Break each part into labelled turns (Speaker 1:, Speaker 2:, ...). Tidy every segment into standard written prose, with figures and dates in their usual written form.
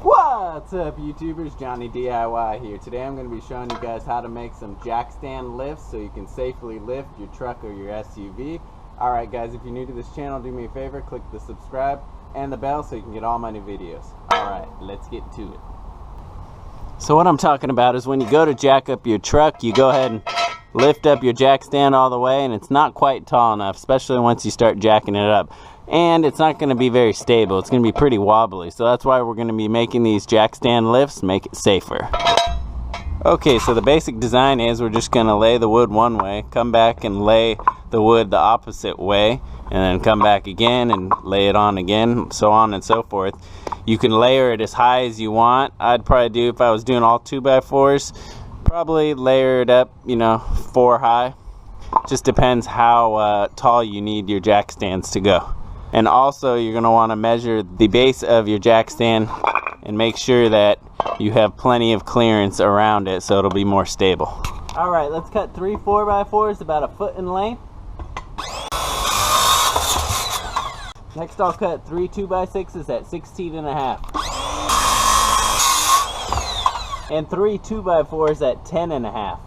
Speaker 1: What's up, YouTubers? Johnny DIY here. Today I'm going to be showing you guys how to make some jackstand lifts so you can safely lift your truck or your SUV. Alright guys, if you're new to this channel, do me a favor, click the subscribe and the bell so you can get all my new videos. Alright, let's get to it. So what I'm talking about is when you go to jack up your truck, you go ahead and lift up your jackstand all the way, and it's not quite tall enough, especially once you start jacking it up. And it's not going to be very stable. It's going to be pretty wobbly. So that's why we're going to be making these jackstand lifts, make it safer. Okay, so the basic design is we're just going to lay the wood one way, come back and lay the wood the opposite way, and then come back again and lay it on again, so on and so forth. You can layer it as high as you want. I'd probably do, if I was doing all 2x4s, probably layer it up, 4 high. Just depends how tall you need your jack stands to go. And also you're going to want to measure the base of your jack stand and make sure that you have plenty of clearance around it so it'll be more stable. Alright, let's cut 3 4x4s about a foot in length. Next I'll cut 3 2x6s at 16.5. And 3 2x4s at 10.5.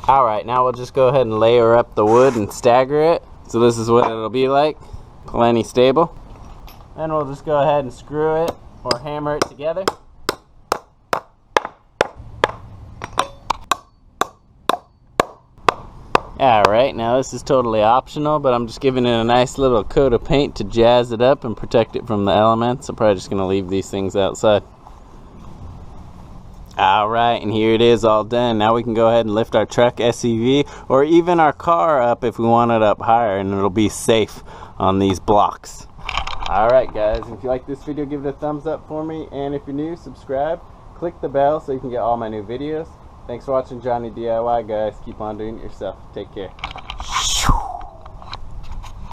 Speaker 1: Alright, now we'll just go ahead and layer up the wood and stagger it. So this is what it'll be like. Plenty stable. Then we'll just go ahead and screw it or hammer it together. Alright, now this is totally optional, but I'm just giving it a nice little coat of paint to jazz it up and protect it from the elements. I'm probably just going to leave these things outside. Alright, and here it is all done. Now we can go ahead and lift our truck, SUV, or even our car up if we want it up higher, and it'll be safe on these blocks. Alright guys, if you like this video, give it a thumbs up for me, and if you're new, subscribe, click the bell so you can get all my new videos. Thanks for watching Johnny DIY, guys. Keep on doing it yourself. Take care.